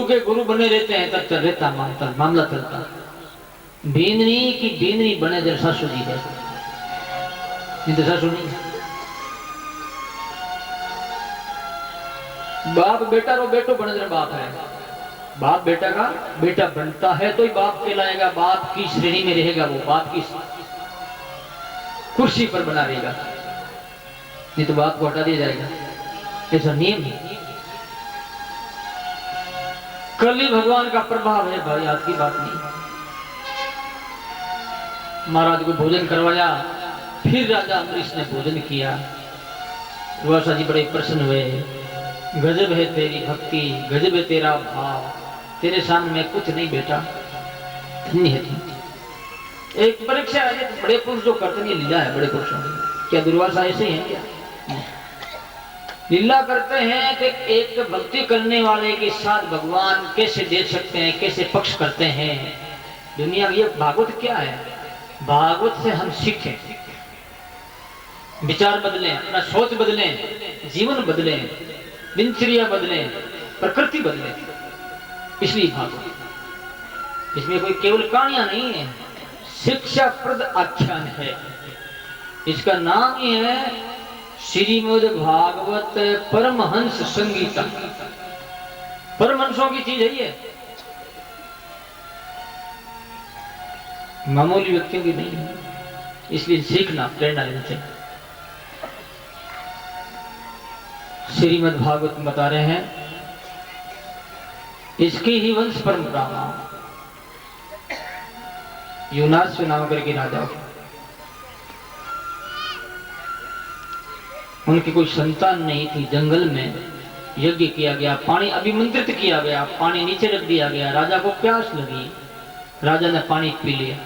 के गुरु बने रहते हैं तब चल रहता मामला चलता। बींदनी की बींदनी बने जब सासू जी है, नहीं तो सासू नहीं। बाप बेटा रो बेटो बने जब बाप है, बाप बेटा का बेटा बनता है तो ही बाप कहलाएगा, बाप की श्रेणी में रहेगा, वो बाप की कुर्सी पर बना रहेगा, नहीं तो बाप को हटा दिया जाएगा। ऐसा नियम है। कली भगवान का प्रभाव है भाई, आज की बात नहीं। महाराज को भोजन करवाया, फिर राजा अम्बरीश ने भोजन किया। दुर्वासा जी बड़े प्रसन्न हुए। गजब है तेरी भक्ति, गजब है तेरा भाव, तेरे सामने मैं कुछ नहीं बेटा, धन्य है तू। एक परीक्षा है, बड़े पुरुष जो करते नहीं, लीला है बड़े पुरुषों की। क्या दुर्वासा ऐसे हैं क्या? लीला करते हैं कि एक भक्ति करने वाले के साथ भगवान कैसे दे सकते हैं, कैसे पक्ष करते हैं। दुनिया में ये भागवत क्या है? भागवत से हम सीखें, विचार बदलें, अपना सोच बदलें, जीवन बदलें, दिनचर्या बदलें, प्रकृति बदलें। इसलिए भागवत, इसमें कोई केवल कहानियां नहीं है, शिक्षाप्रद आख्यान है। इसका नाम ही है श्रीमद् भागवत परमहंस संगीता। परमहंसों की चीज है ये, मामूली व्यक्तियों की नहीं है। इसलिए सीखना, प्रेरणा लेना चाहिए। श्रीमद् भागवत बता रहे हैं, इसकी ही वंश परंपरा यूनास नाम करके राजा, उनकी कोई संतान नहीं थी। जंगल में यज्ञ किया गया, पानी अभिमंत्रित किया गया, पानी नीचे रख दिया गया। राजा को प्यास लगी, राजा ने पानी पी लिया।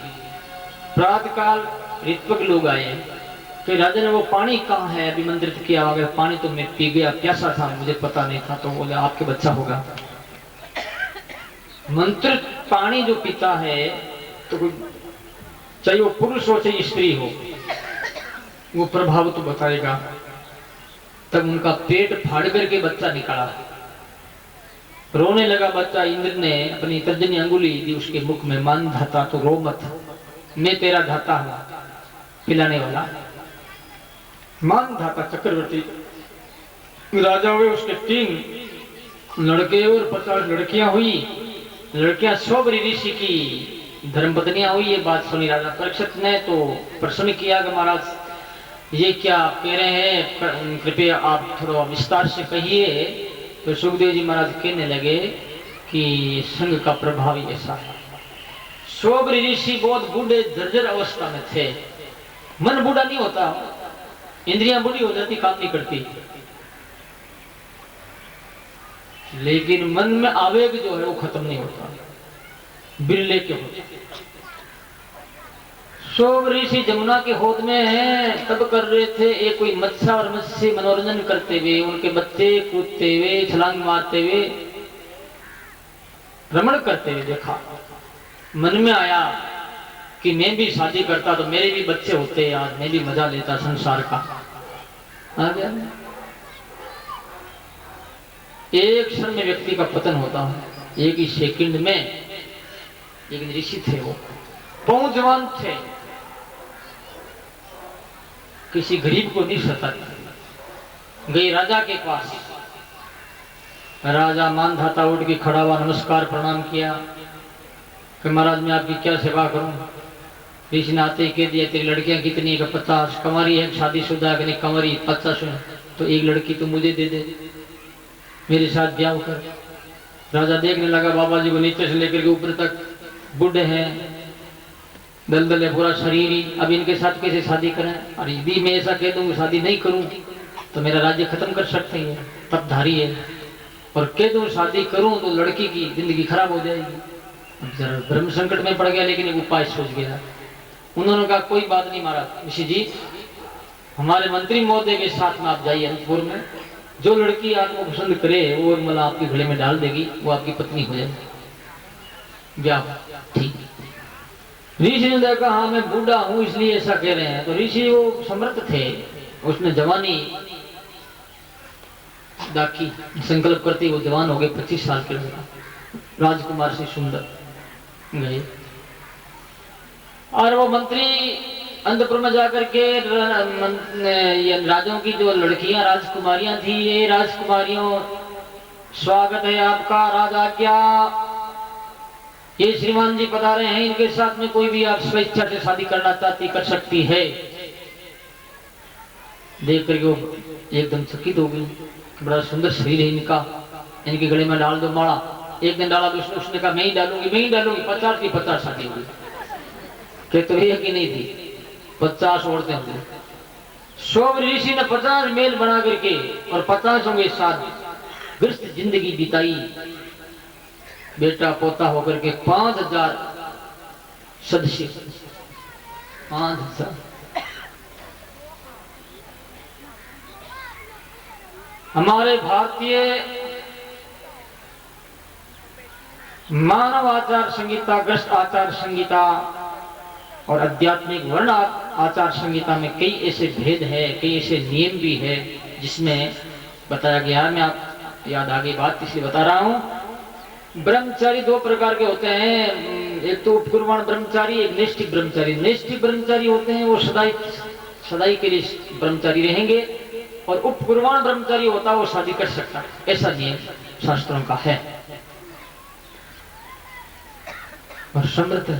प्रातःकाल ऋत्विक लोग आए, तो राजा ने वो पानी कहाँ है अभिमंत्रित किया हुआ, पानी तो मैं पी गया, प्यासा था, मुझे पता नहीं था। तो बोले आपके बच्चा होगा। मंत्रित पानी जो पीता है, तो कोई चाहे वो पुरुष हो चाहे स्त्री हो, वो प्रभाव तो बताएगा। तब उनका पेट फाड़ करके बच्चा निकाला, रोने लगा बच्चा। इंद्र ने अपनी तर्जनी अंगुली दी उसके मुख में, मान धाता तो रो मत, मैं तेरा धाता हूं, पिलाने वाला। मान धाता चक्रवर्ती राजा हुए, उसके 3 लड़के और 50 लड़कियां हुई। लड़कियां सौबरी ऋषि की धर्मपत्नियां हुई। ये बात सुनी राजा परीक्षित ने तो प्रश्न किया कि महाराज ये क्या आप कह रहे हैं, कृपया आप थोड़ा विस्तार से कहिए। तो सुखदेव जी महाराज कहने लगे कि संघ का प्रभाव ऐसा है। सौबरी ऋषि बहुत बूढ़े जर्जर अवस्था में थे। मन बूढ़ा नहीं होता, इंद्रियां बूढ़ी हो जाती, काम नहीं करती, लेकिन मन में आवेग जो है वो खत्म नहीं होता, बिरले के होते। सौबरी ऋषि जमुना के होद में है, तब कर रहे थे एक कोई मत्स्य और मत्स्य मनोरंजन करते हुए, उनके बच्चे कूदते हुए, छलांग मारते हुए, रमण करते हुए देखा। मन में आया कि मैं भी शादी करता तो मेरे भी बच्चे होते, यार मैं भी मजा लेता संसार का। आ गया। एक क्षण में व्यक्ति का पतन होता है, एक ही सेकंड में। एक ऋषि थे, वो पहुंचवान थे, किसी गरीब को नहीं सताते। गई राजा के पास, राजा मानधाता उठ के खड़ा हुआ, नमस्कार प्रणाम किया कि महाराज मैं आपकी क्या सेवा करूं। ऋषि ने आते ही कह दिया तेरी लड़कियां कितनी? का 50। कंवारी है शादीशुदा कि नहीं? कंवारी 50। तो एक लड़की तो मुझे दे दे, मेरे साथ ब्याह कर। राजा देखने लगा, बाबा जी को नीचे से लेकर के ऊपर तक बूढ़े हैं, दलदल है पूरा शरीर ही, अब इनके साथ कैसे शादी करें? और यदि मैं ऐसा कह दूं शादी नहीं करूं तो मेरा राज्य खत्म कर सकते हैं, तब धारी है, और कह दूं शादी करूं तो लड़की की जिंदगी खराब हो जाएगी। जरा ब्रह्म संकट में पड़ गया, लेकिन एक उपाय सोच गया। उन्होंने कहा कोई बात नहीं महाराज, ऋषि जी हमारे मंत्री महोदय के साथ में आप जाइए अनंतपुर में, जो लड़की आपको पसंद करे वो मला आपकी घड़े में डाल देगी, वो आपकी पत्नी हो जाएगी, ब्याह ठीक। ऋषि ने देखा हाँ मैं बूढ़ा हूं इसलिए ऐसा कह रहे हैं। तो ऋषि वो समर्थ थे, उसने जवानी दाखी, संकल्प करते वो जवान हो गए, 25 साल के लड़का। राजकुमार से सुंदर गए और वो मंत्री अंतपुर में जाकर के ये राजाओं की जो लड़कियां राजकुमारियां थी, ये राजकुमारियों स्वागत है आपका राजा, क्या ये श्रीमान जी पधारे हैं, इनके साथ में कोई भी आप स्वेच्छा से शादी करना चाहती कर सकती है। देख करके वो एकदम चकित हो गई, बड़ा सुंदर शरीर है इनका, इनके गले में डाल दो माला। एक दिन डाला तो उसने कहा मैं ही डालूंगी 50 की 50 शादी होगी। कि तो एक ही नहीं थी, 50 औरतें होंगी। सोम ऋषि ने 50 मेल बना करके और 50 के साथ व्यस्त जिंदगी बिताई। बेटा पोता होकर के 5000 सदस्य, 5000। हमारे भारतीय मानव आचार संहिता, ग्रस्त आचार संहिता और आध्यात्मिक वर्ण आचार संहिता में कई ऐसे भेद है, कई ऐसे नियम भी है जिसमें बताया गया है। मैं आप याद आ गई बात इसलिए बता रहा हूं। ब्रह्मचारी 2 प्रकार के होते हैं, एक तो उपकुर्बान ब्रह्मचारी, एक नैष्ठिक ब्रह्मचारी। नैष्ठिक ब्रह्मचारी होते हैं वो सदाई के लिए ब्रह्मचारी रहेंगे, और उपकुर्बान ब्रह्मचारी होता है वो शादी कर सकता है, ऐसा नियम शास्त्रों का है। और समृद्ध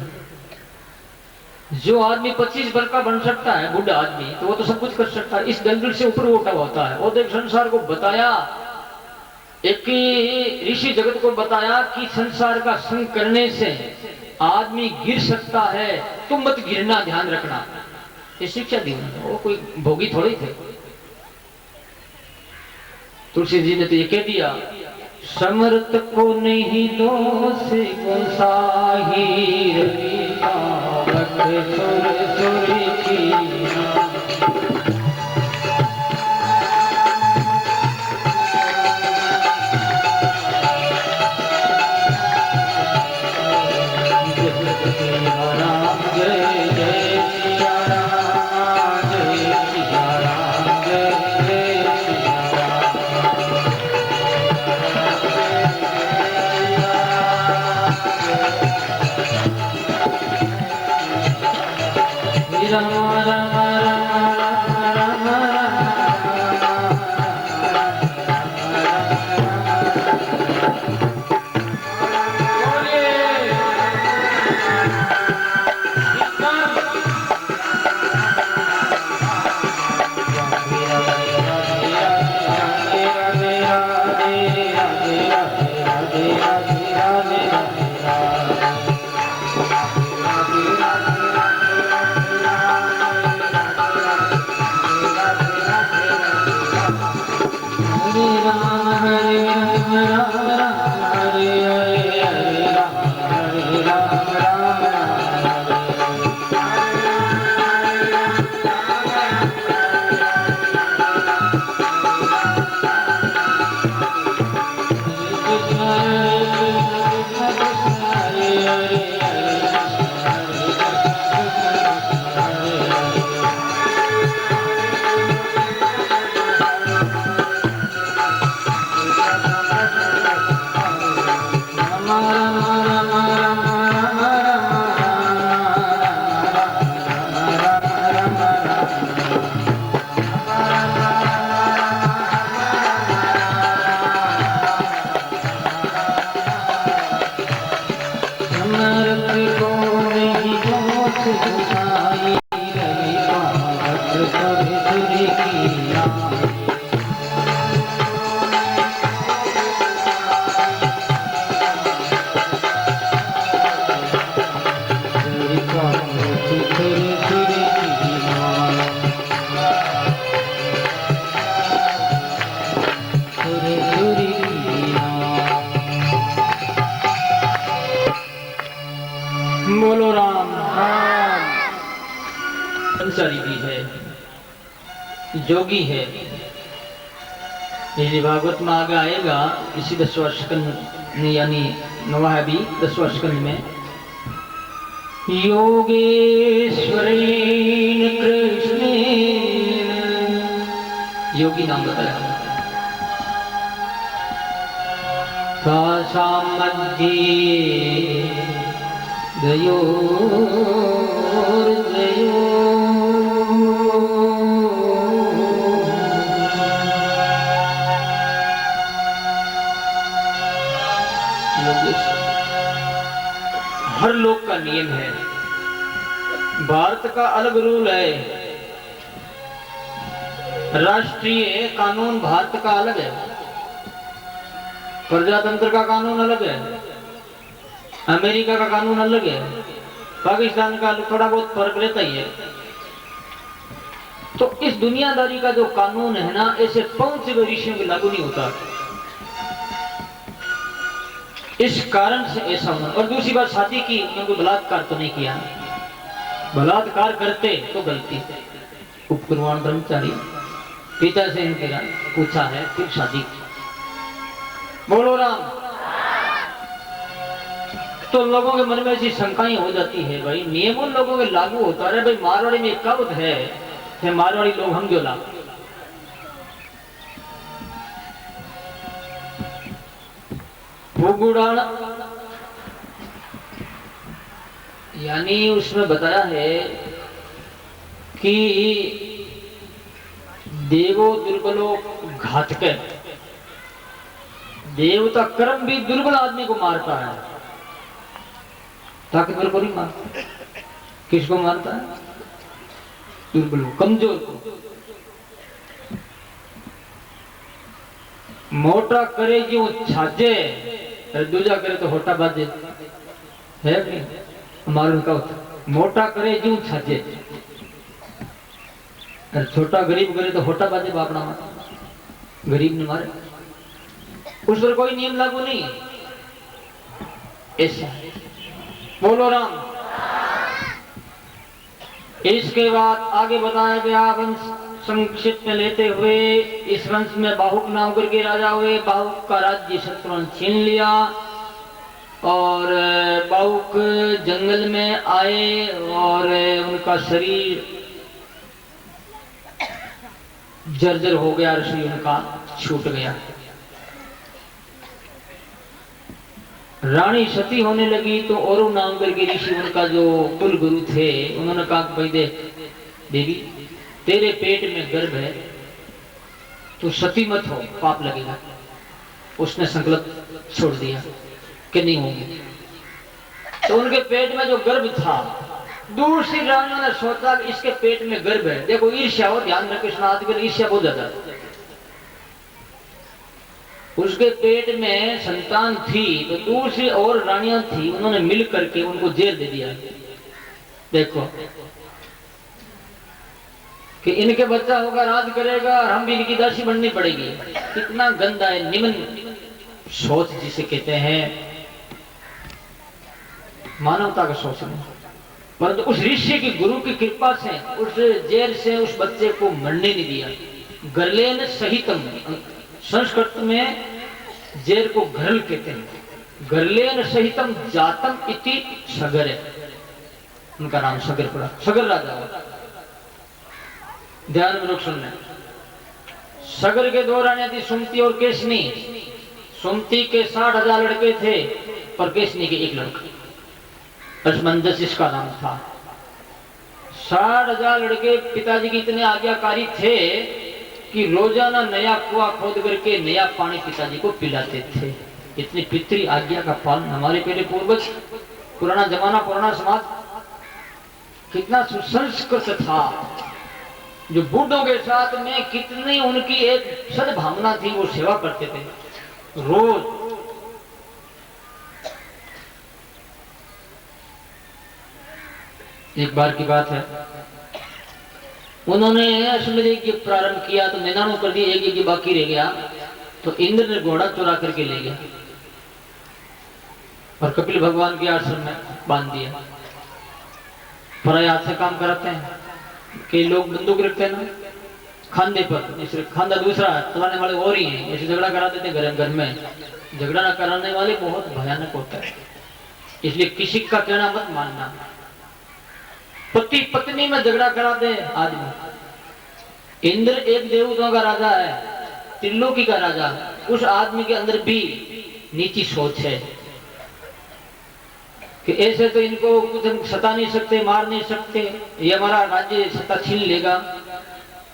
जो आदमी 25 वर्ष का बन सकता है, बुढ़ा आदमी, तो वो तो सब कुछ कर सकता है, इस दलदल से ऊपर उठा होता है। और देख संसार को बताया, एक ऋषि जगत को बताया कि संसार का संग करने से आदमी गिर सकता है, तुम मत गिरना, ध्यान रखना। ये शिक्षा दी उन्होंने, वो कोई भोगी थोड़ी थे। तुलसी जी ने तो ये कह दिया, समर्थ को नहीं दोष गोसाही सुर सुर की। बोलो राम राम। ब्रह्मचारी भी है, योगी है। ये भागवत में आगे आएगा इसी 10वां स्कंद यानी 9वां भी 10वां स्कंद में, योगेश्वरेण कृष्णेन, योगी नाम बताया। सामध्य दयोर्दयो हर लोक का नियम है। भारत का अलग रूल है, राष्ट्रीय कानून भारत का अलग है, प्रजातंत्र का कानून अलग है, अमेरिका का कानून अलग है, पाकिस्तान का थोड़ा बहुत फर्क रहता ही है। तो इस दुनियादारी का जो कानून है ना, ऐसे पहुंच ऋषियों के लागू नहीं होता। इस कारण से ऐसा होना। और दूसरी बात, शादी की उनको बलात्कार तो नहीं किया, बलात्कार करते तो गलती। उपकुर्बान ब्रह्मचारी पिता से इनके पूछा है, फिर शादी की। बोलो राम। तो लोगों के मन में ऐसी शंकाएं हो जाती है, भाई नियम उन लोगों के लागू होता है। भाई मारवाड़ी में एक कहावत है, मारवाड़ी लोग हम जोला। भूगुड़ान यानी उसमें बताया है कि देवो दुर्बलो घातक। देवता कर्म भी दुर्बल आदमी को मारता है, ताकतवर को नहीं मारता। किसको मारता है? दुर्बल को, कमजोर को। मोटा करे जो छाजे, दूजा करे तो होटा बाजे है नहीं। मालूम का होता, मोटा करे जो छाजे, छोटा गरीब करे तो होटा बाजे बापड़ा मार, गरीब ने मारे। उस पर कोई नियम लागू नहीं है ऐसा। बोलो राम। इसके बाद आगे बताया गया वंश संक्षिप्त में लेते हुए, इस वंश में बाहुक नाम करके राजा हुए। बाहुक का राज्य शत्रु ने छीन लिया और बाहुक जंगल में आए और उनका शरीर जर्जर हो गया, ऋषि उनका छूट गया। रानी सती होने लगी तो औरु नाम करके ऋषि, उनका जो कुल गुरु थे, उन्होंने कहा भाई देवी तेरे पेट में गर्भ है, तो सती मत हो, पाप लगेगा। उसने संकल्प छोड़ दिया कि नहीं होगी। तो उनके पेट में जो गर्भ था, दूसरी रानियों ने सोचा कि इसके पेट में गर्भ है। देखो ईर्ष्या हो, ध्यान में कृष्ण आदि ईर्ष्या बहुत ज्यादा। उसके पेट में संतान थी तो दूसरी और रानियां थी, उन्होंने मिल करके उनको जेल दे दिया। देखो कि इनके बच्चा होगा, राज करेगा और हम भी इनकी दासी बननी पड़ेगी। कितना गंदा है, निम्न सोच जिसे कहते हैं, मानवता का सोच नहीं। परंतु उस ऋषि की गुरु की कृपा से उस जेल से उस बच्चे को मरने नहीं दिया। गरलेन सहितम, संस्कृत में जेर को घरल कहते हैं। गरलेन सहितम जातम इति सगर है, उनका नाम सगर पड़ा। सगर राजा हुआ। ध्यान में लोग सुनना। सगर के दो रानियां थी, सुमति और केशनी। सुमति के 60,000 लड़के थे पर केशनी के एक लड़का, असमंजस इसका नाम था। 60,000 लड़के पिताजी की इतने आज्ञाकारी थे कि रोजाना नया कुआं खोद करके नया पानी पिताजी को पिलाते थे। इतनी पितृ आज्ञा का पालन हमारे पहले पूर्वज, पुराना जमाना, पुराना समाज कितना सुसंस्कृत था। जो बूढ़ों के साथ में कितनी उनकी एक सद्भावना थी, वो सेवा करते थे रोज। एक बार की बात है, उन्होंने अश्वमेध यज्ञ प्रारंभ किया तो 99 कर दिया, एक यज्ञ बाकी रह गया। तो इंद्र ने घोड़ा चुरा करके ले गया और कपिल भगवान के आश्रम में बांध दिया। पराये हाथ से काम कराते हैं। कई लोग बंदूक रखते हैं ना खांदे पर, इसलिए खांदा दूसरा चलाने वाले और ही हैं, ऐसे झगड़ा करा देते हैं घर में। झगड़ा न कराने वाले बहुत भयानक होता है, इसलिए किसी का कहना मत मानना। पति पत्नी में झगड़ा करा दे आदमी। इंद्र एक देवताओं का राजा है, त्रिलोकी का राजा। उस आदमी के अंदर भी नीची सोच है कि ऐसे तो इनको कुछ हम सता नहीं सकते, मार नहीं सकते, ये हमारा राज्य सत्ता छीन लेगा।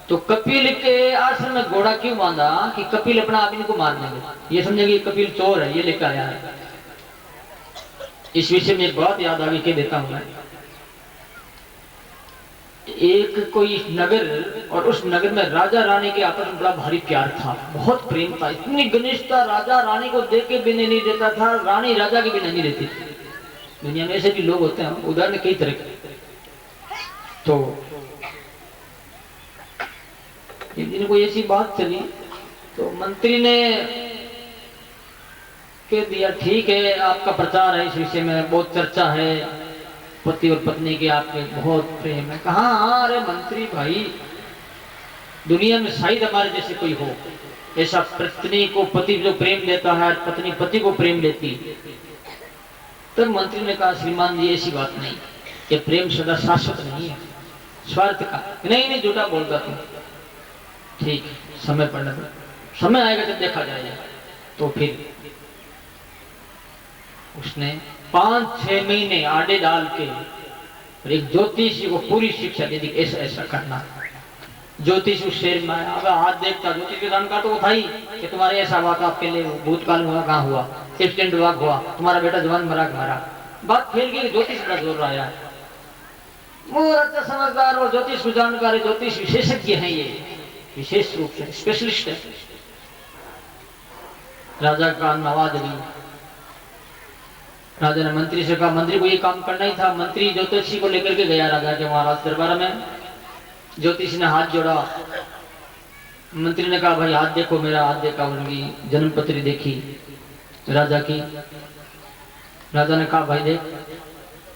तो कपिल के आश्रम में घोड़ा क्यों बांधा कि कपिल अपना आप इनको मार देंगे, ये समझेंगे कपिल चोर है, ये लेकर आया है। इस विषय में एक बात याद आगे के देता हूं मैं। एक कोई नगर और उस नगर में राजा रानी के आपस में बड़ा भारी प्यार था, बहुत प्रेम था, इतनी घनिष्ठता, राजा रानी को देख के बिना नहीं देता था, रानी राजा के बिना नहीं रहती थी। दुनिया में ऐसे भी लोग होते हैं, उदाहरण कई तरह के। तो एक दिन कोई ऐसी बात चली तो मंत्री ने कह दिया ठीक है आपका प्रचार है, इस विषय में बहुत चर्चा है, पति और पत्नी के आपके बहुत प्रेम है। कहा हाँ, अरे मंत्री भाई दुनिया में शायद हमारे जैसे कोई हो, ऐसा पत्नी को पति जो प्रेम देता है, पत्नी पति को प्रेम देती। तब मंत्री ने कहा श्रीमान जी ऐसी बात नहीं, ये प्रेम सदा शाश्वत नहीं है, स्वार्थ का। नहीं नहीं झूठा बोलता तुम, ठीक समय पड़ने पर, समय आएगा जब देखा जाएगा। तो फिर उसने 5-6 महीने आड़े डाल के एक ज्योतिषी को पूरी शिक्षा दे दी, ऐसा ऐसा करना। ज्योतिष उस शहर में आया, अब हाथ देखता, ज्योतिष के जानकार तो वो था ही कि तुम्हारे ऐसा हुआ था, आपके लिए भूतकाल में हुआ, कहाँ हुआ, एक्सीडेंट हुआ, तुम्हारा बेटा जवान मरा मारा। बात फैल गई, ज्योतिष बड़ा जोर रहा है, वो अच्छा समझदार और ज्योतिष को जानकार है, ज्योतिष विशेषज्ञ है, ये विशेष रूप से स्पेशलिस्ट है। राजा का नवाज ली। राजा ने मंत्री से कहा, मंत्री को ये काम करना ही था। मंत्री ज्योतिषी को लेकर के गया राजा के महाराज दरबार में। ज्योतिषी ने हाथ जोड़ा, मंत्री ने कहा भाई हाथ देखो, मेरा हाथ देखा, उनकी जन्म पत्री देखी राजा की। राजा ने कहा भाई देख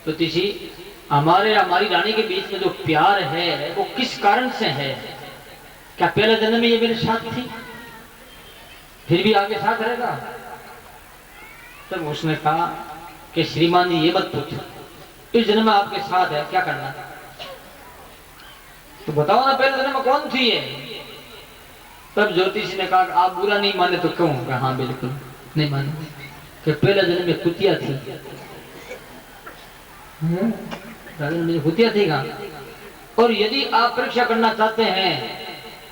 ज्योतिषी, हमारी रानी के बीच में जो प्यार है वो किस कारण से है? क्या पहले जन्म में ये मेरे साथ थी, फिर भी आगे साथ रहेगा? तब उसने कहा कि श्रीमान जी ये मत पूछो, इस जन्म में आपके साथ है, क्या करना? तो बताओ ना पहले जन्म में कौन थी ये? तब ज्योतिषी ने कहा आप बुरा नहीं माने तो क्यों? हाँ बिल्कुल नहीं माने, कि पहले जन्म में कुतिया थी। कुतिया थी कहाँ? और यदि आप परीक्षा करना चाहते हैं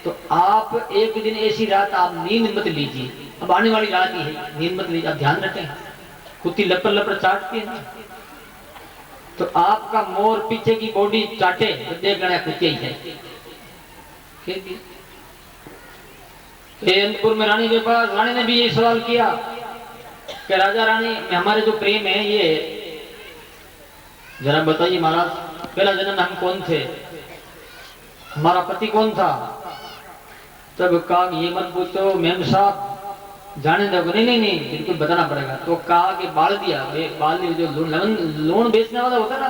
तो आप एक दिन ऐसी रात आप नींद मत लीजिए, अब आने वाली रात ही है, नींद मत लीजिए, आप ध्यान रखें। कुत्ती लपड़ लपड़ चाटती है ना, तो आपका मोर पीछे की बॉडी चाटे तो देख लेना कुत्तिया ही है। अनंतपुर में रानी के पास, रानी ने भी ये सवाल किया कि राजा रानी हमारे जो प्रेम है ये जरा बताइए महाराज, पहला जन्म में हम कौन थे, हमारा पति कौन था? तब कहा ये मत पूछो मेम साहब, जाने दो। नहीं नहीं नहीं बिल्कुल बताना पड़ेगा। तो कहा कि बाल दिया, बाल दिया जो लोन बेचने वाला होता ना,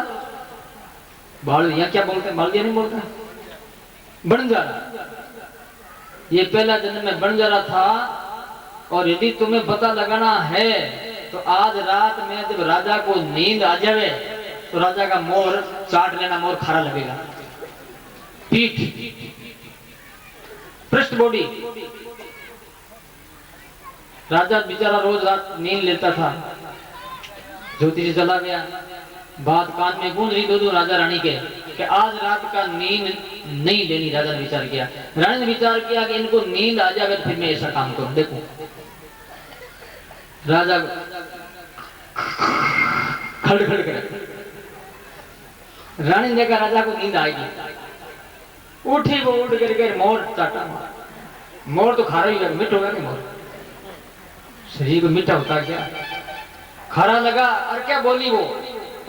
बाल यहाँ क्या बोलते हैं, बाल दिया नहीं बोलते, बंजारा। ये पहला जन्म में बंजारा था, और यदि तुम्हें पता लगाना है तो आज रात में जब राजा को नींद आ जावे तो राजा का मोर चाट लेना, मोर खारा लगेगा, पीठ पृष्ठ बॉडी। राजा बेचारा रोज रात नींद लेता था। ज्योतिषी चला गया, बात कान में गूंज रही दो राजा रानी के कि आज रात का नींद नहीं लेनी। राजा ने विचार किया, रानी ने विचार किया कि इनको नींद आ जाए फिर मैं ऐसा काम करूं। देखो राजा खड़ खड़ कर, रानी ने देखा राजा को नींद आएगी, उठी, वो उठ करके मोर चाटा मार। मोर तो खारा ही मिठ होगा कि मोर शरीर को मीठा होता क्या? खारा लगा। और क्या बोली वो,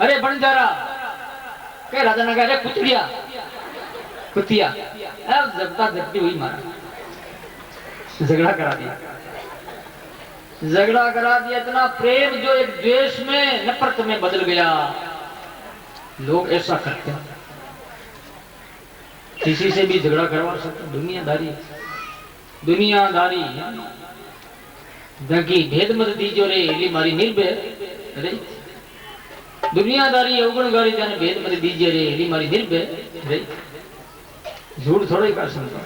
अरे बंजारा। क्या राजा ने कहा अरे कुतिया, कुतिया। जबता जबती हुई मारा, झगड़ा करा दिया, झगड़ा करा दिया। इतना प्रेम जो एक द्वेष में, नफरत में बदल गया। लोग ऐसा करते हैं, किसी से भी झगड़ा करवा सकते। दुनियादारी, दुनियादारी दगी भेद मत दीजो रे एली मारी निर्भय रे। दुनियादारी अवगुणगारी जाने भेद मत दीजिए रे एली मारी निर्भय रे। झूठ थोड़ा ही कर सकता।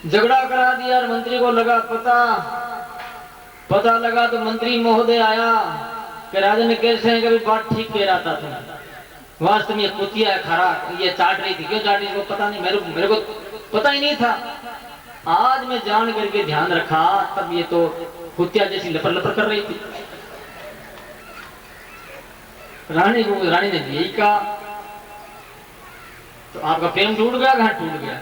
झगड़ा करा दिया और मंत्री को लगा पता, पता लगा तो मंत्री महोदय आया कि राजन कैसे हैं, कभी बात ठीक कह रहा था तुम, वास्तव में ये कुतिया है खरा, ये चाट रही थी, क्यों चाट रही थी वो पता नहीं, मेरे को पता ही नहीं था। आज मैं जान करके ध्यान रखा, तब ये तो कुतिया जैसी लपर लपर कर रही थी। रानी ने यही कहा, तो आपका प्रेम टूट गया, कहाँ टूट गया?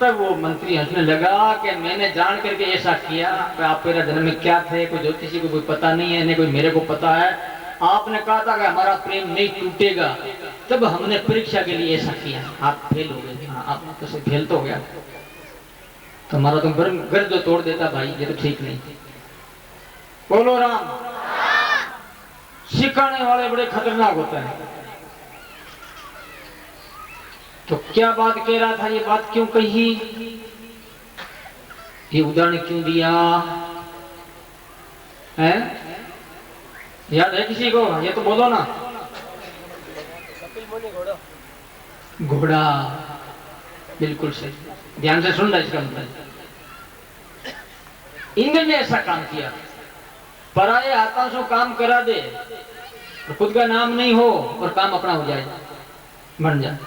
तब वो मंत्री हंसने लगा कि मैंने जान करके ऐसा किया कि आप मेरा जन्म में क्या थे, कोई ज्योतिषी को कोई पता नहीं है, नहीं कोई मेरे को पता है। आपने कहा था कि हमारा प्रेम नहीं टूटेगा, तब हमने परीक्षा के लिए ऐसा किया। आप फेल हो गए। हाँ, आप तो फेल तो हो गया, तो हमारा तुम घर जो तोड़ देता भाई, ये तो ठीक नहीं। बोलो राम। सिखाने वाले बड़े खतरनाक होते हैं। तो क्या बात कह रहा था, ये बात क्यों कही, ये उदाहरण क्यों दिया है? याद है किसी को? ये तो बोलो ना। घोड़ा, बिल्कुल सही, ध्यान से सुन रहा इसका मतलब। इंद्र ने ऐसा काम किया, पराये हाथों से काम करा दे, तो खुद का नाम नहीं हो और काम अपना हो जाए, बन जाए।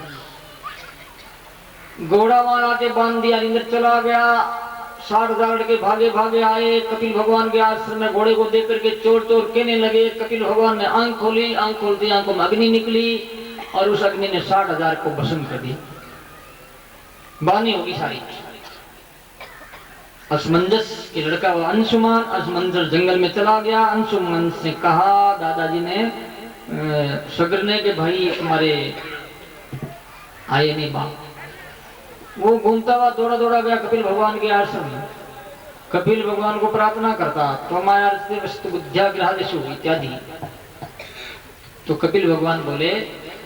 घोड़ा वहां आके बांध दिया, इंद्र चला गया। 60,000 लड़के भागे भागे आए कपिल भगवान के आश्रम में, घोड़े को देख करके चोर चोर कहने लगे। कपिल भगवान ने आंख खोली, आंख खोलती आंखों में अग्नि निकली और उस अग्नि ने 60,000 को भस्म कर दिया। बानी होगी सारी। असमंजस के लड़का वो अंशुमान, असमंजस जंगल में चला गया। अंशुमान से कहा दादाजी ने सगर ने कि भाई तुम्हारे आए नहीं बाप। वो घूमता हुआ दौड़ा दौड़ा गया कपिल भगवान के आश्रम में। कपिल भगवान को प्रार्थना करता, त्वमाया वस्तु बुद्ध्याग्रहादिषु इत्यादि। तो कपिल भगवान बोले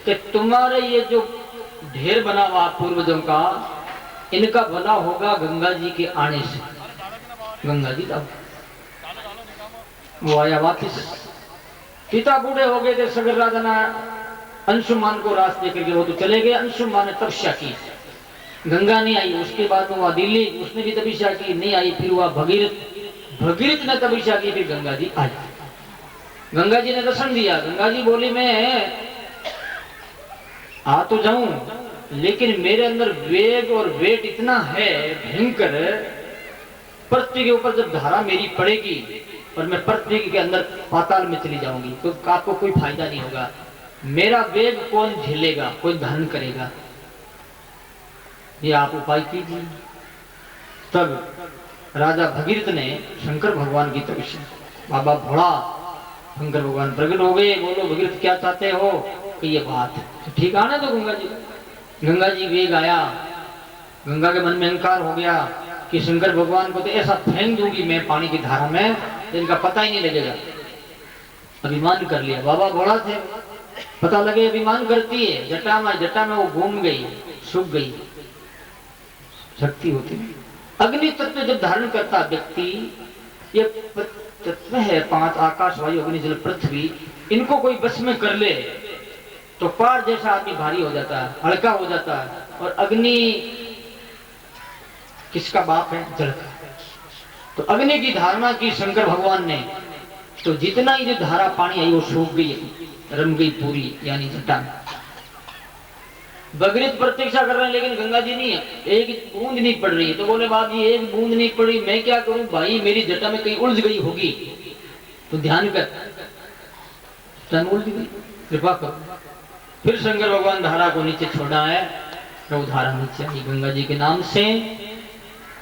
कि तुम्हारे ये जो ढेर बना हुआ पूर्वजों का, इनका भला होगा गंगा जी के आने से। गंगा जी तब वो आया वापिस। पिता बूढ़े हो गए थे, सगर राजा ने अंशुमान को रास्ते करके वो तो चले गए। अंशुमान ने तपस्या की, गंगा नहीं आई। उसके बाद वो दिल्ली, उसने भी तपस्या की, नहीं आई। फिर हुआ भगीरथ, भगीरथ ने तपस्या की, फिर गंगा जी आई। गंगा जी ने दर्शन दिया। गंगा जी बोली मैं आ तो जाऊं, लेकिन मेरे अंदर वेग और वेट इतना है भयंकर, पृथ्वी के ऊपर जब धारा मेरी पड़ेगी और मैं पृथ्वी के अंदर पाताल में चली जाऊंगी तो आपको कोई फायदा नहीं होगा। मेरा वेग कौन झेलेगा, कौन धारण करेगा? ये आप उपाय कीजिए। तब राजा भगीरथ ने शंकर भगवान की तपस्या, बाबा भोला शंकर भगवान प्रकट हो गए। बोलो भगीरथ क्या चाहते हो? कि ये बात तो ठीक आना तो गंगा जी। गंगा जी वेग आया, गंगा के मन में अहंकार हो गया कि शंकर भगवान को तो ऐसा फेंक दूंगी मैं पानी की धारा में, जिनका पता ही नहीं लगेगा। अभिमान कर लिया। बाबा भोला थे, पता लगे अभिमान करती है। जटा में वो घूम गई, सूख गई। शक्ति होती है। अग्नि तत्व जब धारण करता व्यक्ति, ये तत्व है 5 आकाश वायु अग्नि जल पृथ्वी, इनको कोई बस में कर ले तो पार जैसा आदमी भारी हो जाता है, हल्का हो जाता है। और अग्नि किसका बाप है? जल का। तो अग्नि की धारणा की शंकर भगवान ने, तो जितना ही जो धारा पानी आई वो सूख गई, रम गई पूरी, यानी जटा। भगीरथ प्रतीक्षा कर रहे हैं लेकिन गंगा जी नहीं है, एक बूंद नहीं पड़ रही है। तो बोले बाप जी एक बूंद नहीं पड़ी, मैं क्या करूं भाई, मेरी जटा में कहीं उलझ गई होगी, तो ध्यान कर, उलझ गई, कृपा करो। फिर शंकर भगवान धारा को नीचे छोड़ा है, तो धारा नीचे आई गंगा जी के नाम से।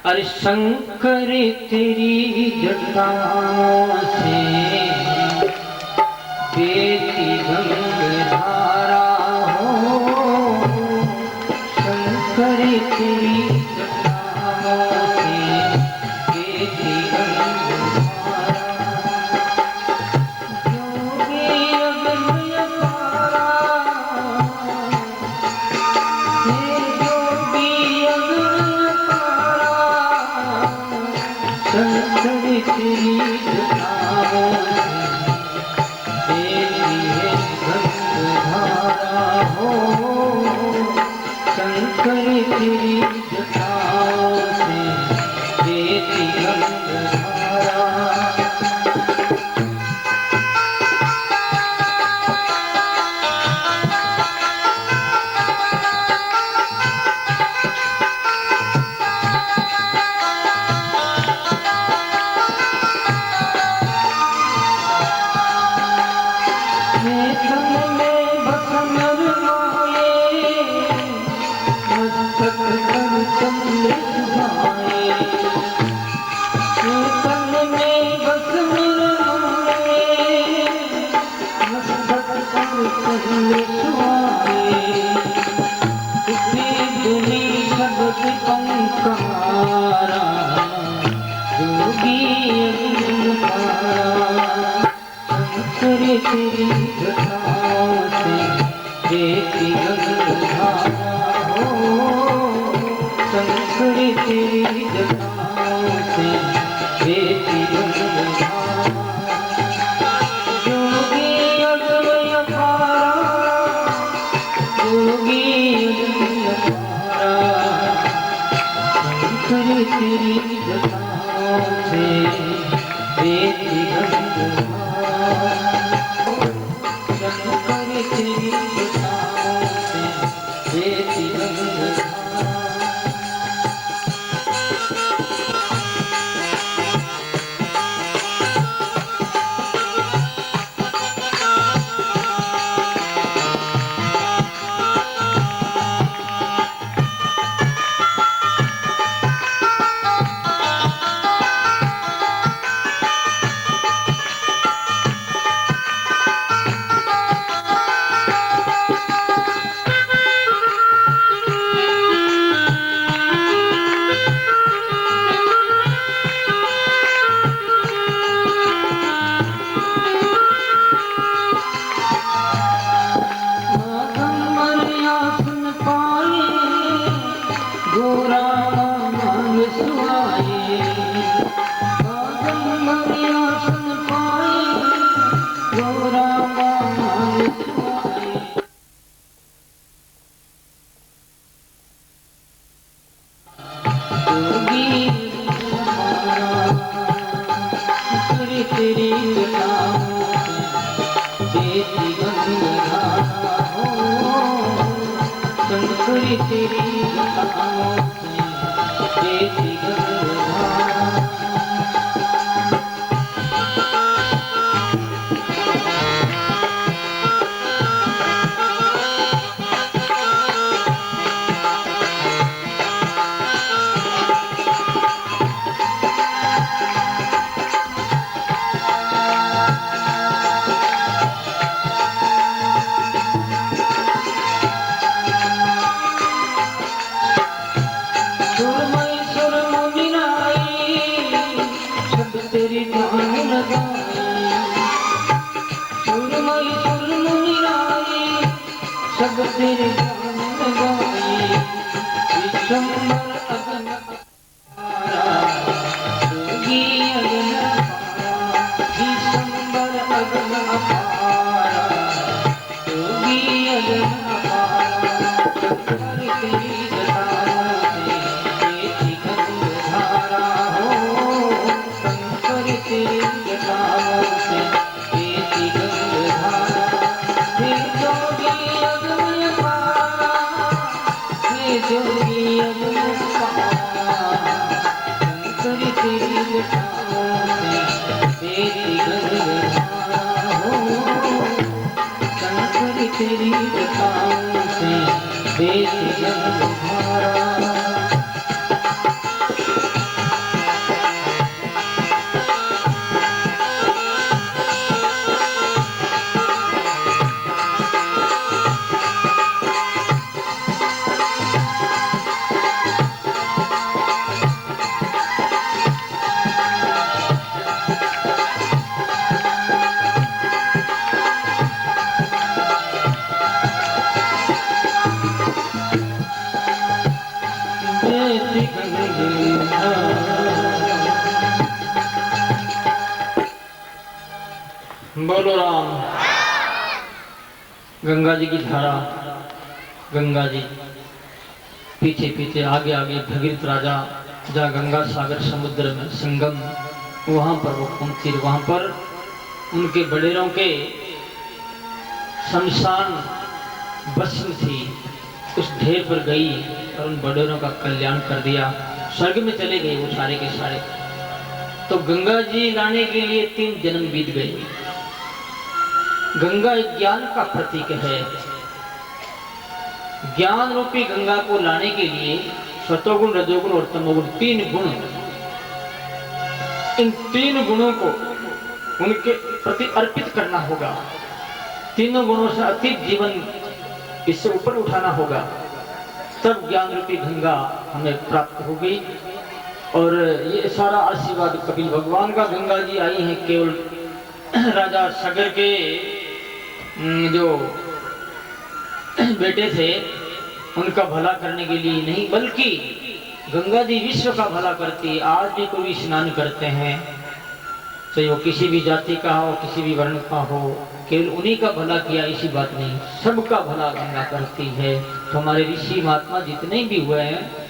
अरे शंकर तेरी जटा से बेटी गंगाधारा हो, शंकर तेरी जटा से बेटी गंगाधारा, योगी अगम्य पारा, हे योगी अगम्य पारा, शंकर तेरी जटा तेरी जटाओं से बेटी गंगा हो, शंकर तेरी जटाओं से बेटी गंगा, योगी अगमय पारा, योगी अगमय पारा, शंकर तेरी जटाओं से बेटी गंगा, शंकर तेरी जटाओं से बेटी गंगा। तेरी जटाओं से बेटी गंगा हो, शंकर तेरी जटाओं से बेटी गंगा। तेरी ध्यान लगाई सुरमई सुरमुनि राई, सब तेरे ध्यान लगाई, विश्वंभर अगन अपारा, योगी अगन अपारा, विश्वंभर अगन अपारा, योगी अगन अपारा, शंकर तेरी जटाओं से बेटी गंगाधारा हो, तेरी जटाओं से बेटी गंगाधारा, हे जोगी अगमय पारा, हे जोगी अगमय पारा, शंकर तेरी जटाओं से बेटी गंगाधारा हो, शंकर तेरी जटाओं से बेटी गंगाधारा। बोलो राम। गंगा जी की धारा, गंगा जी पीछे पीछे आगे आगे भगीरथ राजा, जहाँ गंगा सागर समुद्र में संगम, वहां पर वो पहुंची, वहां पर उनके बड़ेरों के शमशान भस्म थी, उस ढेर पर गई और उन बड़ेरों का कल्याण कर दिया, स्वर्ग में चले गए वो सारे के सारे। तो गंगा जी लाने के लिए 3 जन्म बीत गए। गंगा एक ज्ञान का प्रतीक है। ज्ञान रूपी गंगा को लाने के लिए सतोगुण, रजोगुण और तमोगुण 3 गुण, इन 3 गुणों को उनके प्रति अर्पित करना होगा। तीनों गुणों से अतीत जीवन इससे ऊपर उठाना होगा, तब ज्ञान रूपी गंगा हमें प्राप्त होगी। और ये सारा आशीर्वाद कपिल भगवान का, गंगा जी आई हैं केवल राजा सगर के जो बेटे थे उनका भला करने के लिए नहीं, बल्कि गंगा जी विश्व का भला करती है। आज भी कोई स्नान करते हैं, चाहे वो किसी भी जाति का हो, किसी भी वर्ण का हो, केवल उन्हीं का भला किया इसी बात नहीं, सबका भला गंगा करती है। तो हमारे ऋषि महात्मा जितने भी हुए हैं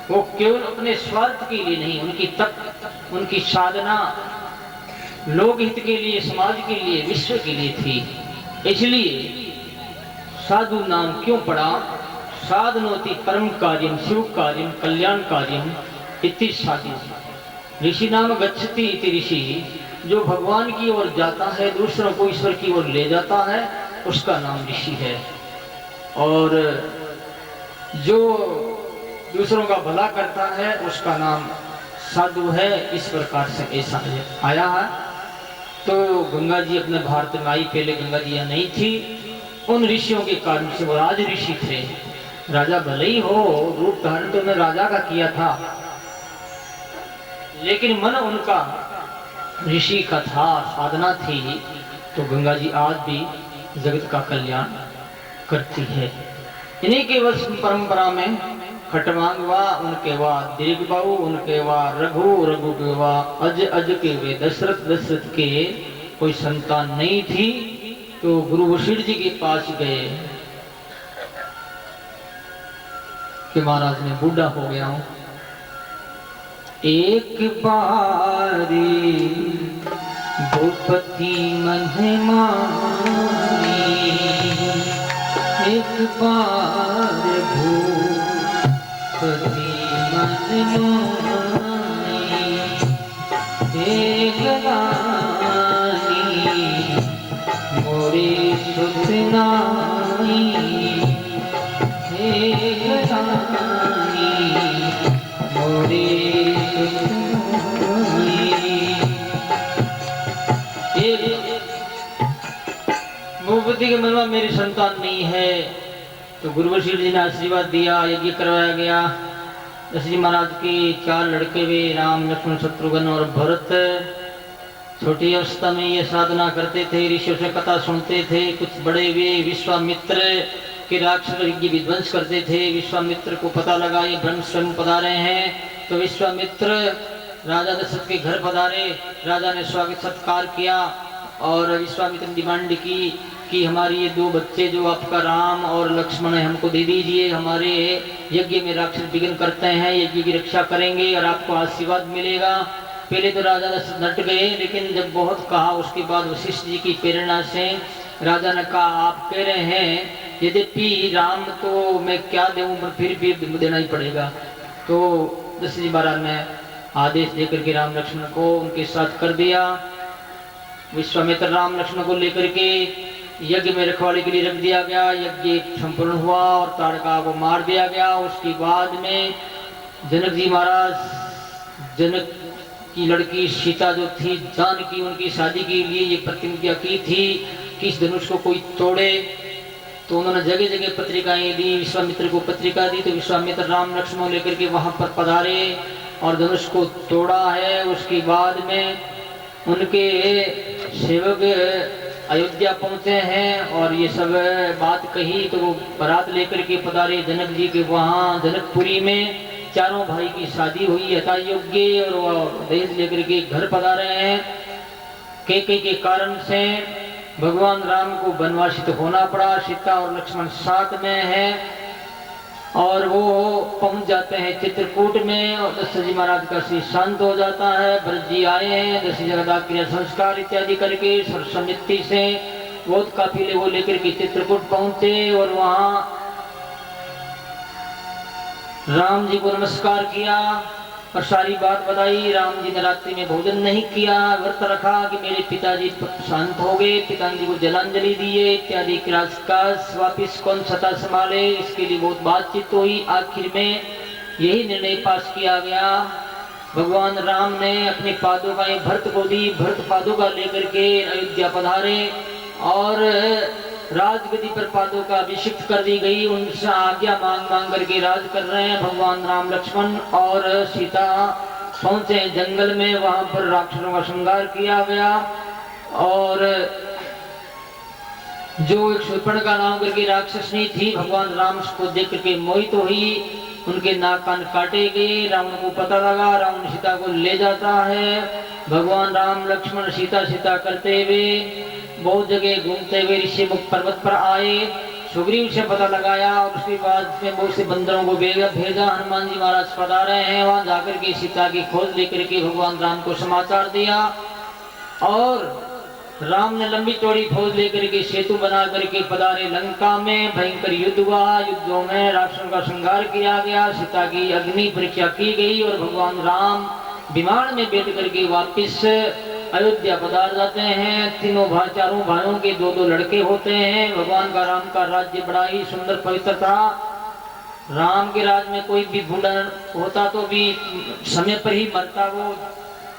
वो केवल अपने स्वार्थ के लिए नहीं, उनकी तप, उनकी साधना लोक हित के लिए, समाज के लिए, विश्व के लिए थी। इसलिए साधु नाम क्यों पड़ा? साधनोति परम कार्यम शिव कार्यम कल्याण कार्यम इति साधु। ऋषि नाम गच्छति इति ऋषि, जो भगवान की ओर जाता है, दूसरों को ईश्वर की ओर ले जाता है, उसका नाम ऋषि है। और जो दूसरों का भला करता है उसका नाम साधु है। इस प्रकार से ऐसा आया है। तो गंगा जी अपने भारत में आई, पहले गंगा जी यहाँ नहीं थी। उन ऋषियों के कारण से वो राज ऋषि थे। राजा भले ही हो, रूप धारण तो उन्होंने राजा का किया था, लेकिन मन उनका ऋषि का था, साधना थी। तो गंगा जी आज भी जगत का कल्याण करती है। इन्हीं के वश परंपरा में खटवांग वा, उनके वा दीर्घ बाहु, उनके वा रघु, रघु के वा अज, अज के वे दशरथ, दशरथ के कोई संतान नहीं थी। तो गुरु वशिष्ठ जी के पास गए कि महाराज मैं बूढ़ा हो गया हूं, एक बारी भूपति मन मानी, एक बार भूपति मन मानी, एक रानी मोरे सुत नाई, एक रानी मोरे सुत नाई। भूपति के मन में मेरी संतान नहीं है। तो गुरु वशिष्ठ जी ने आशीर्वाद दिया, यज्ञ करवाया गया। दशरथ जी महाराज के 4 लड़के वे, राम, लक्ष्मण, शत्रुघ्न और भरत। छोटी अवस्था में ये साधना करते थे, ऋषियों से कथा सुनते थे। कुछ बड़े वे विश्वामित्र के राक्षस यज्ञ विध्वंस करते थे। विश्वामित्र को पता लगा ये ब्रह्म स्वयं पधारे हैं, तो विश्वामित्र राजा दशरथ के घर पधारे। राजा ने स्वागत सत्कार किया और विश्वामित्र ने डिमांड की कि हमारी ये 2 बच्चे जो आपका राम और लक्ष्मण है, हमको दे दीजिए। हमारे यज्ञ में राक्षस विघ्न करते हैं, यज्ञ की रक्षा करेंगे और आपको आशीर्वाद मिलेगा। पहले तो राजा नट गए, लेकिन जब बहुत कहा उसके बाद वशिष्ठ जी की प्रेरणा से राजा ने कहा आप कह रहे हैं, यद्यपि राम तो मैं क्या दूं, पर फिर भी देना ही पड़ेगा। तो दशरथ जी महाराज ने आदेश देकर के राम लक्ष्मण को उनके साथ कर दिया। विश्वामित्र राम लक्ष्मण को लेकर के यज्ञ में रखवाली के लिए रख दिया गया। यज्ञ संपूर्ण हुआ और ताड़का को मार दिया गया। उसके बाद में जनक जी महाराज, जनक की लड़की सीता जो थी जानकी, उनकी शादी के लिए ये प्रतिज्ञा की थी कि इस धनुष को कोई तोड़े। तो उन्होंने जगह जगह पत्रिकाएं दी, विश्वामित्र को पत्रिका दी। तो विश्वामित्र राम लक्ष्मण लेकर के वहां पर पधारे और धनुष को तोड़ा है। उसके बाद में उनके सेवक अयोध्या पहुंचे हैं और ये सब बात कही। तो वो बारात लेकर के पधारे जनक जी के वहां जनकपुरी में। चारों भाई की शादी हुई यथा योग्य और वो दहेज लेकर के घर पधारे हैं। के कारण से भगवान राम को वनवासित होना पड़ा। सीता और लक्ष्मण साथ में हैं और वो पहुंच जाते हैं चित्रकूट में और दशरथ जी महाराज का श्री शांत हो जाता है। भरत जी आए हैं, दशरथ जगदा क्रिया संस्कार इत्यादि करके सर्वसम्मति से बहुत काफिले वो लेकर के चित्रकूट पहुंचे और वहां राम जी को नमस्कार किया और सारी बात बताई। राम जी ने रात्रि में भोजन नहीं किया, व्रत रखा कि मेरे पिताजी शांत हो गए, पिताजी को जलांजलि दिए इत्यादि। वापिस कौन सत्ता संभाले, इसके लिए बहुत बातचीत हुई। आखिर में यही निर्णय पास किया गया। भगवान राम ने अपनी पादुकाएं भरत को दी। भरत पादुका लेकर के अयोध्या पधारे और राजगद्दी पर पादुका अभिषिक्त कर दी गई। उनसे आज्ञा मांग मांग करके राज कर रहे हैं। भगवान राम लक्ष्मण और सीता पहुंचे जंगल में, वहां पर राक्षसों का श्रृंगार किया गया और जो एक शूर्पणखा नाम करके राक्षसनी थी, भगवान राम को देख करके मोहित हुई, उनके नाक कान काटे गए। रावण को पता लगा, रावण सीता को ले जाता है। भगवान राम लक्ष्मण सीता सीता करते हुए बहुत जगह घूमते हुए ऋषिमुख पर्वत पर आए। सुग्रीव से पता लगाया और उसके बाद में बहुत से बंदरों को भेजा। हनुमान जी महाराज पधारे हैं, वहां जाकर के सीता की खोज लेकर के भगवान राम को समाचार दिया और राम ने लंबी चौड़ी फौज लेकर के सेतु बना करके पधारे लंका में। भयंकर युद्ध हुआ, युद्धों में राक्षसों का संहार किया गया, सीता की अग्नि परीक्षा की गई और भगवान राम विमान में बैठ करके वापिस अयोध्या पधार जाते हैं। चारों भाइयों के दो दो लड़के होते हैं। भगवान का राम का राज्य बड़ा ही सुंदर पवित्र था। राम के राज में कोई भी बूढ़ा होता तो भी समय पर ही मरता, वो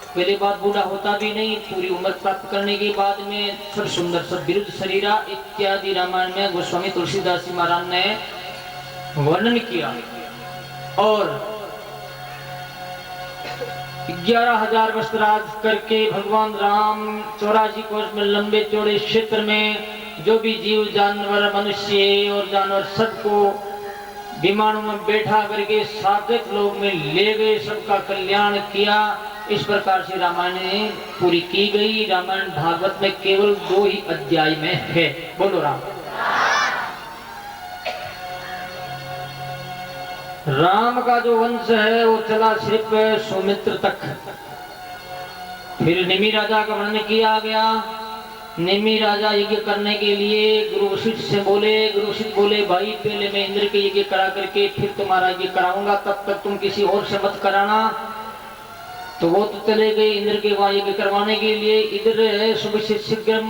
पहली बार बूढ़ा होता भी नहीं। पूरी उम्र प्राप्त करने के बाद में सब सुंदर सब विरुद्ध शरीरा इत्यादि रामायण में गोस्वामी तुलसीदास जी महाराज ने वर्णन किया। और 11,000 वर्ष राज करके भगवान राम 84 कोस में लंबे चौड़े क्षेत्र में जो भी जीव जानवर मनुष्य और जानवर सबको विमानों में बैठा करके साकेत लोक में ले गए, सबका कल्याण किया। इस प्रकार से रामायण पूरी की गई। रामायण भागवत में केवल 2 ही अध्याय में है। बोलो राम। राम का जो वंश है वो चला सिर्फ सौमित्र तक। फिर निमि राजा का वर्णन किया गया। निमि राजा यज्ञ करने के लिए गुरु वशिष्ठ से बोले। गुरु वशिष्ठ बोले भाई पहले मैं इंद्र के यज्ञ करा करके फिर तुम्हारा यज्ञ कराऊंगा, तब तक तुम किसी और से मत कराना। तो वो तो चले गए इंद्र के वहां यज्ञ करवाने के लिए। इधर शीघ्र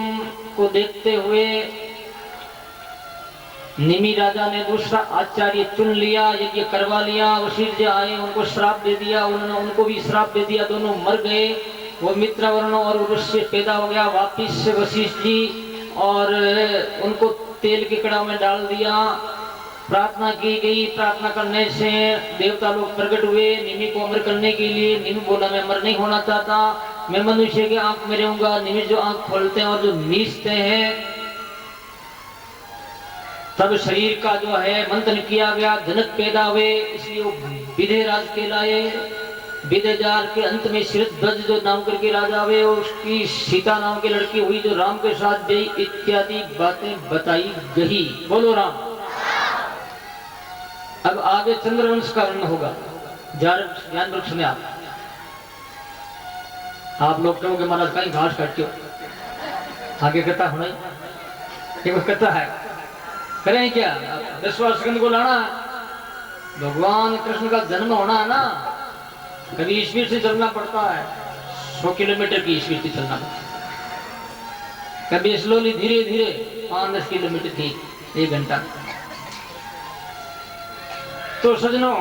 को देखते हुए निमि राजा ने दूसरा आचार्य चुन लिया, यज्ञ करवा लिया। वशिष्ठ जी आए, उनको श्राप दे दिया, उन्होंने उनको भी श्राप दे दिया, दोनों मर गए। वो मित्रवर्ण और उर्वशी पैदा हो गया वापिस वशिष्ठ जी, और उनको तेल के कड़ा में डाल दिया। प्रार्थना की गई, प्रार्थना करने से देवता लोग प्रकट हुए निमि को अमर करने के लिए। निमि बोला मैं अमर नहीं होना चाहता, मैं मनुष्य की आंख में रहूंगा। निमि जो आंख खोलते हैं और जो मीचते हैं, तब शरीर का जो है मंथन किया गया, जनक पैदा हुए, इसलिए वो विदे राज कहलाए। विदेजार के अंत में श्रीध्वज जो नाम करके राजा हुए, उसकी सीता नाम की लड़की हुई जो राम के साथ गई, इत्यादि बातें बताई गई। बोलो राम। अब आगे चंद्रवंश का वर्णन होगा। ज्ञान वृक्ष में आप लोग कहोगे महाराज कहीं घास काटते हो, आगे कथा होना ही कथा है, करें क्या? 10वां स्कंद को लाना, भगवान कृष्ण का जन्म होना है ना, कभी स्पीड से चलना पड़ता है, 100 किलोमीटर की स्पीड से चलना पड़ता है, कभी स्लोली धीरे धीरे 5-10 किलोमीटर की 1 घंटा। तो सजनों,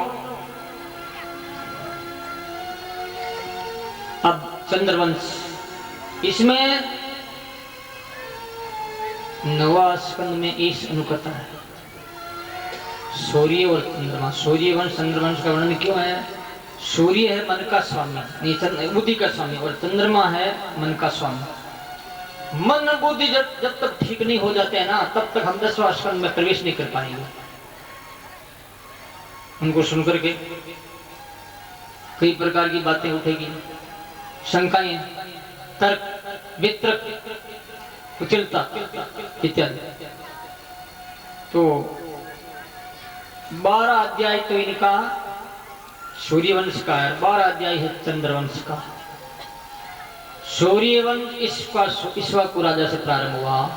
अब चंद्रवंश, इसमें 9वां स्कंद में इस अनुकथा है, सूर्य और चंद्रमा। सूर्य वंश चंद्रवंश का वर्णन क्यों है? सूर्य है मन का स्वामी, बुद्धि का स्वामी, और चंद्रमा है मन का स्वामी। मन बुद्धि जब तक ठीक नहीं हो जाते हैं ना, तब तक हम 10वां स्कंद में प्रवेश नहीं कर पाएंगे। उनको सुनकर के कई प्रकार की बातें उठेगी, शंकाएं, तर्क वितर्क, कुचलता इत्यादि। तो 12 अध्याय तो इनका सूर्यवंश का है, 12 अध्याय है चंद्रवंश का। सूर्यवंश इक्ष्वाकु राजा से प्रारंभ हुआ,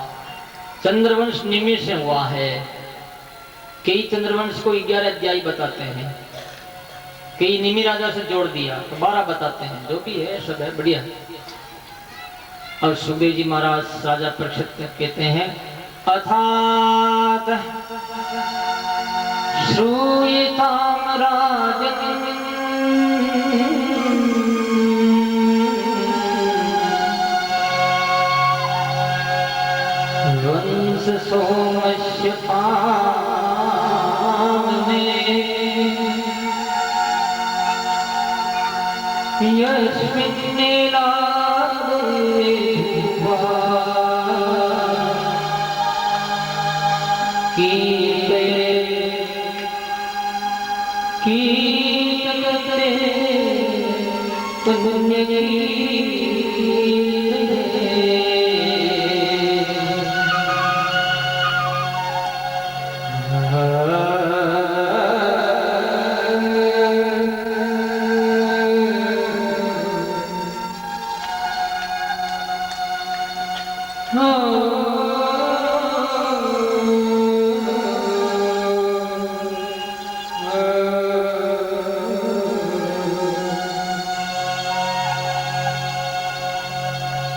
चंद्रवंश निमि से हुआ है। कई चंद्रवंश को 11 अध्याय बताते हैं, कई निमि राजा से जोड़ दिया तो 12 बताते हैं। जो भी है सब है, बढ़िया है। और सुखदेव जी महाराज राजा परीक्षित कहते हैं, अथात श्रूयताम राजन् वंश सोमस्य यस्मिन् नीलाद्रि की पुण्य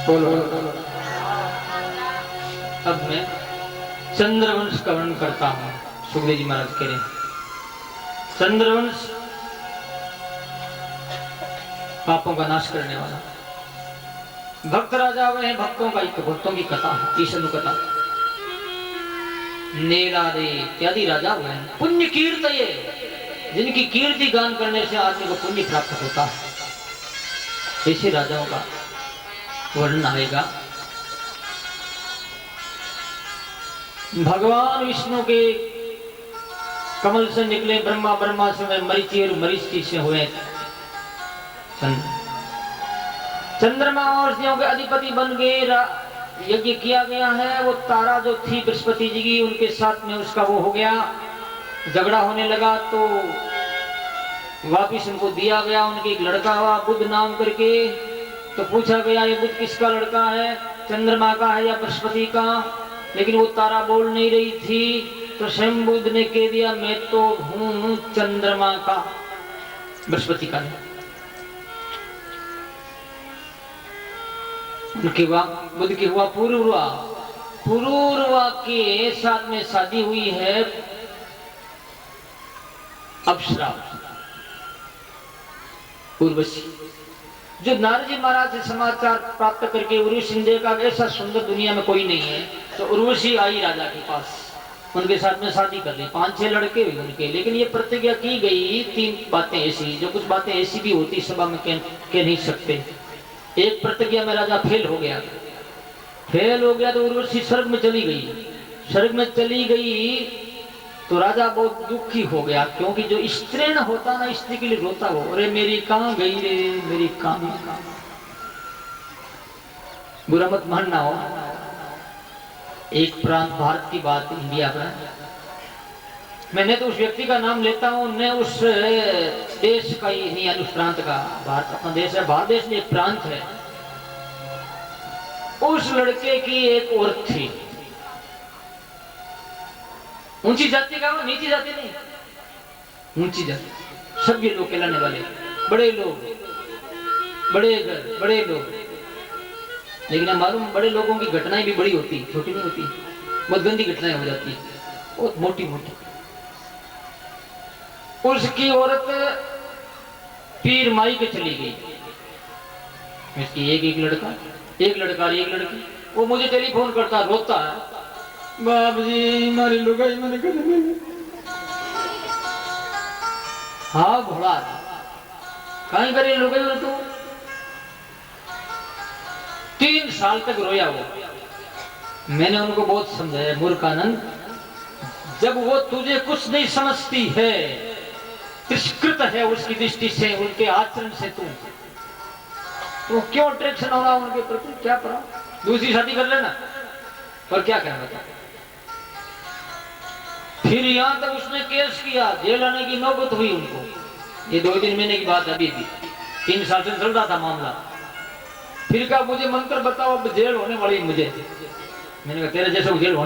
बोलो। अब मैं चंद्रवंश का वर्णन करता हूं। सुखदेव जी महाराज कह रहे हैं चंद्रवंश पापों का नाश करने वाला भक्त राजा हुए हैं। भक्तों का भक्तों की कथा ईशनु कथा नीलादे इत्यादि राजा हुए हैं। पुण्य कीर्त ये जिनकी कीर्ति गान करने से आदमी को पुण्य प्राप्त होता है। ऐसे राजाओं का वर्णन आएगा। भगवान विष्णु के कमल से निकले ब्रह्मा, ब्रह्मा से मरीचि और मरीचि से हुए चंद्रमा और सिंहों के अधिपति बन गए। यज्ञ किया गया है। वो तारा जो थी बृहस्पति जी की उनके साथ में उसका वो हो गया, झगड़ा होने लगा तो वापिस उनको दिया गया। उनके एक लड़का हुआ बुध नाम करके। तो पूछा गया ये बुध किसका लड़का है, चंद्रमा का है या बृहस्पति का। लेकिन वो तारा बोल नहीं रही थी। तो स्वयं बुध ने कह दिया मैं तो हूं चंद्रमा का, बृहस्पति का नहीं। उनके बुध के हुआ पुरूरवा। पुरूरवा के साथ में शादी हुई है अप्सरा उर्वशी, जो नारद जी महाराज से समाचार प्राप्त करके उर्वशी ने देखा ऐसा सुंदर दुनिया में कोई नहीं है। तो उर्वशी आई राजा के पास, उनके साथ में शादी कर ली। 5-6 लड़के हुए उनके। लेकिन ये प्रतिज्ञा की गई 3 बातें ऐसी, जो कुछ बातें ऐसी भी होती सभा में कह नहीं सकते। एक प्रतिज्ञा में राजा फेल हो गया तो उर्वशी स्वर्ग में चली गई। स्वर्ग में चली गई तो राजा बहुत दुखी हो गया, क्योंकि जो स्त्रीण होता ना स्त्री के लिए रोता हो, अरे मेरी कहां गई रे, मेरी कहां। बुरा मत मानना हो, एक प्रांत भारत की बात, इंडिया का। मैंने तो उस व्यक्ति का नाम लेता हूं, न उस देश का ही नहीं, उस प्रांत का। भारत अपना देश है, भारत देश में एक प्रांत है। उस लड़के की एक औरत थी, ऊंची जाति का, नीची जाति नहीं, ऊंची जाति। सभी लोग कहलाने वाले, बड़े लोग, बड़े घर, बड़े लोग। लेकिन मालूम बड़े लोगों की घटनाएं भी बड़ी होती, छोटी नहीं होती। बहुत गंदी घटनाएं हो जाती, बहुत मोटी मोटी। उसकी औरत पीर माई के चली गई। इसकी एक लड़का, एक लड़की। वो मुझे टेलीफोन करता, रोता है, बाप जी हमारी लुगाई मैंने कर दी। हाँ घोड़ा कहीं करे लुगाई हो तो 3 साल तक रोया वो। मैंने उनको बहुत समझाया, मूर्खानंद, जब वो तुझे कुछ नहीं समझती है, तिरस्कृत है उसकी दृष्टि से, उनके आचरण से, तो क्यों अट्रैक्शन हो रहा उनके प्रति, क्या पड़ा, दूसरी शादी कर लेना। पर क्या कहना था। फिर यहां तक उसने केस किया, जेल आने की नौबत हुई उनको। ये 2-3 महीने की बात अभी थी, 3 साल से चल रहा था मामला। फिर कहा मुझे मंत्र बताओ, अब जेल होने वाली मुझे। मैंने कहा तेरे जैसे जेल